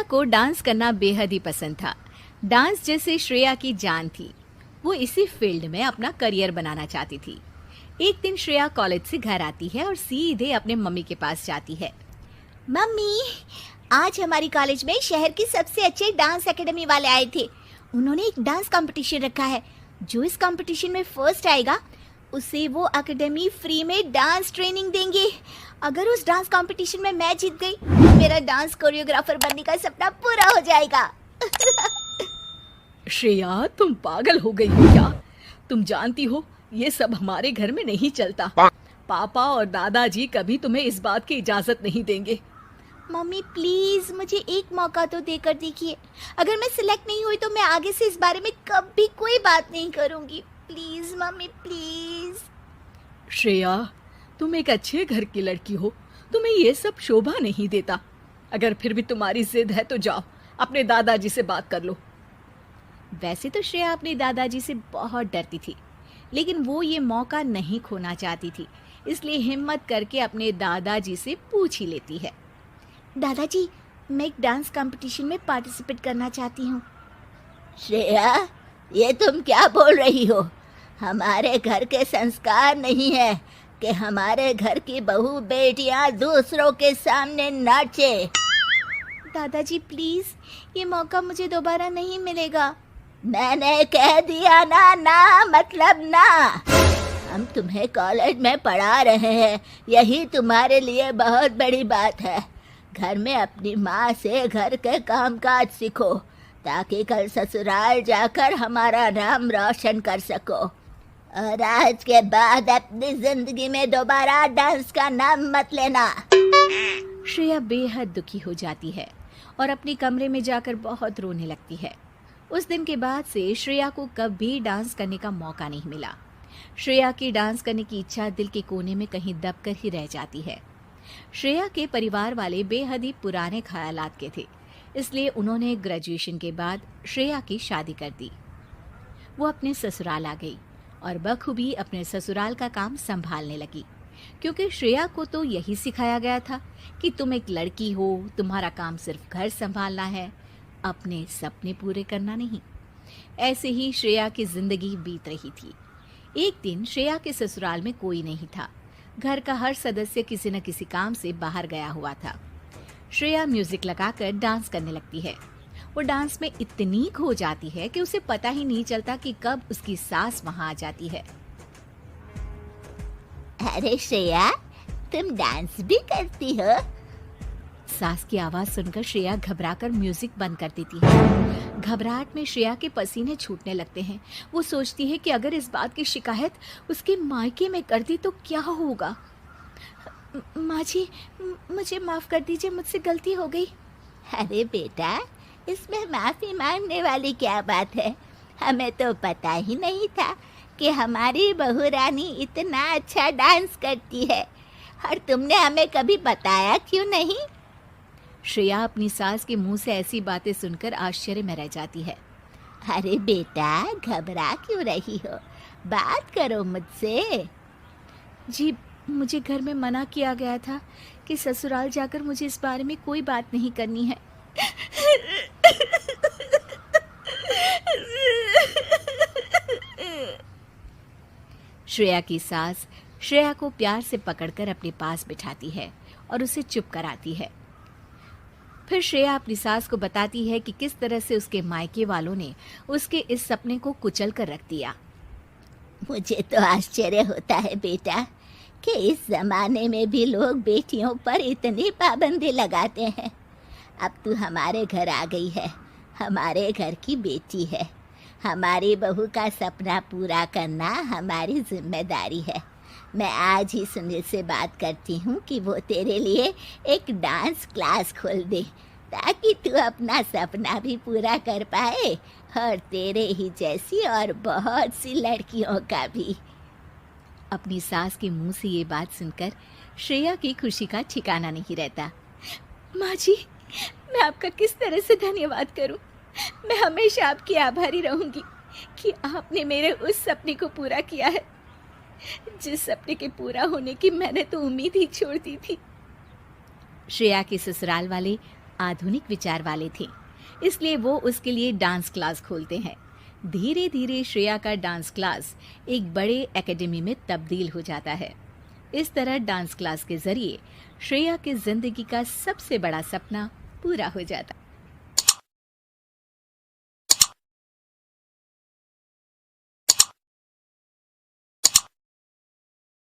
को डांस करना बेहद ही पसंद था। डांस जैसे श्रेया की जान थी। वो इसी फील्ड में अपना करियर बनाना चाहती थी। एक दिन श्रेया कॉलेज से घर आती है और सीधे अपने मम्मी के पास जाती है। मम्मी, आज हमारी कॉलेज में शहर के सबसे अच्छे डांस एकेडमी वाले आए थे। उन्होंने एक डांस कंपटीशन रखा है। जो इस कंपटीशन में फर्स्ट आएगा उसे वो एकेडमी फ्री में डांस ट्रेनिंग देंगे। अगर उस डांस कंपटीशन में मैं जीत गई तो मेरा डांस कोरियोग्राफर बनने का सपना पूरा हो जाएगा। श्रेया, तुम पागल हो गई हो क्या? तुम जानती हो ये सब हमारे घर में नहीं चलता। पापा और दादाजी कभी तुम्हें इस बात की इजाजत नहीं देंगे। मम्मी प्लीज मुझे एक मौका तो देकर देखिए। अगर मैं सिलेक्ट नहीं हुई तो मैं आगे से इस बारे में कभी कोई बात नहीं करूंगी। Please mummy please. श्रेया, तुम एक अच्छे घर की लड़की हो, तुम्हें ये सब शोभा नहीं देता। अगर फिर भी तुम्हारी जिद है तो जाओ अपने दादाजी से बात कर लो। वैसे तो श्रेया अपने दादाजी से बहुत डरती थी, लेकिन वो ये मौका नहीं खोना चाहती थी, इसलिए हिम्मत करके अपने दादाजी से पूछ ही लेती है। दादाजी, मैं एक डांस कंपटीशन में पार्टिसिपेट करना चाहती हूँ। श्रेया, ये तुम क्या बोल रही हो? हमारे घर के संस्कार नहीं है कि हमारे घर की बहू बेटियां दूसरों के सामने नाचे। दादाजी प्लीज, ये मौका मुझे दोबारा नहीं मिलेगा। मैंने कह दिया ना, ना मतलब ना। हम तुम्हें कॉलेज में पढ़ा रहे हैं, यही तुम्हारे लिए बहुत बड़ी बात है। घर में अपनी माँ से घर के कामकाज सीखो ताकि कल ससुराल जाकर हमारा नाम रोशन कर सको। और आज के बाद अपनी जिंदगी में दोबारा डांस का नाम मत लेना। श्रेया बेहद दुखी हो जाती है और अपने कमरे में जाकर बहुत रोने लगती है। उस दिन के बाद से श्रेया को कभी डांस करने का मौका नहीं मिला। श्रेया की डांस करने की इच्छा दिल के कोने में कहीं दबकर ही रह जाती है। श्रेया के परिवार वाले बेहद ही पुराने ख्यालात के थे, इसलिए उन्होंने ग्रेजुएशन के बाद श्रेया की शादी कर दी। वो अपने ससुराल आ गई और बखूबी अपने ससुराल का काम संभालने लगी, क्योंकि श्रेया को तो यही सिखाया गया था कि तुम एक लड़की हो, तुम्हारा काम सिर्फ घर संभालना है, अपने सपने पूरे करना नहीं। ऐसे ही श्रेया की जिंदगी बीत रही थी। एक दिन श्रेया के ससुराल में कोई नहीं था। घर का हर सदस्य किसी न किसी काम से बाहर गया हुआ था। श्रेया म्यूजिक लगाकर डांस करने लगती है। वो डांस में इतनी खो जाती है कि उसे पता ही नहीं चलता कि कब उसकी सास वहां आ जाती है। अरे श्रेया, तुम डांस भी करती हो? सास की आवाज सुनकर श्रेया घबराकर म्यूजिक बंद कर देती है। घबराहट में श्रेया के पसीने छूटने लगते हैं। वो सोचती है कि अगर इस बात की शिकायत उसके मायके में कर दी तो क्या होगा। माँ जी, मुझे माफ कर दीजिए, मुझसे गलती हो गई। अरे बेटा, इसमें माफी मांगने वाली क्या बात है? हमें तो पता ही नहीं था कि हमारी बहू रानी इतना अच्छा डांस करती है, और तुमने हमें कभी बताया क्यों नहीं? श्रेया अपनी सास के मुंह से ऐसी बातें सुनकर आश्चर्य में रह जाती है। अरे बेटा, घबरा क्यों रही हो? बात करो मुझसे। जी, मुझे घर में मना किया गया था कि ससुराल जाकर मुझे इस बारे में कोई बात नहीं करनी है। श्रेया की सास श्रेया को प्यार से पकड़कर अपने पास बिठाती है और उसे चुप कराती है। फिर श्रेया अपनी सास को बताती है कि किस तरह से उसके मायके वालों ने उसके इस सपने को कुचल कर रख दिया। मुझे तो आश्चर्य होता है बेटा कि इस जमाने में भी लोग बेटियों पर इतनी पाबंदी लगाते हैं। अब तू हमारे घर आ गई है, हमारे घर की बेटी है। हमारी बहू का सपना पूरा करना हमारी जिम्मेदारी है। मैं आज ही सुनील से बात करती हूँ कि वो तेरे लिए एक डांस क्लास खोल दे, ताकि तू अपना सपना भी पूरा कर पाए और तेरे ही जैसी और बहुत सी लड़कियों का भी। अपनी सास के मुंह से ये बात सुनकर श्रेया की खुशी का ठिकाना नहीं रहता। माँ जी, मैं आपका किस तरह से धन्यवाद करूं? मैं हमेशा आपकी आभारी रहूंगी कि आपने मेरे उस सपने को पूरा किया है, जिस सपने के पूरा होने की मैंने तो उम्मीद ही छोड़ दी थी। श्रेया के ससुराल वाले आधुनिक विचार वाले थे, इसलिए वो उसके लिए डांस क्लास खोलते हैं। धीरे धीरे श्रेया का डांस क्लास एक बड़े एकेडमी में तब्दील हो जाता है। इस तरह डांस क्लास के जरिए श्रेया की जिंदगी का सबसे बड़ा सपना पूरा हो जाता है।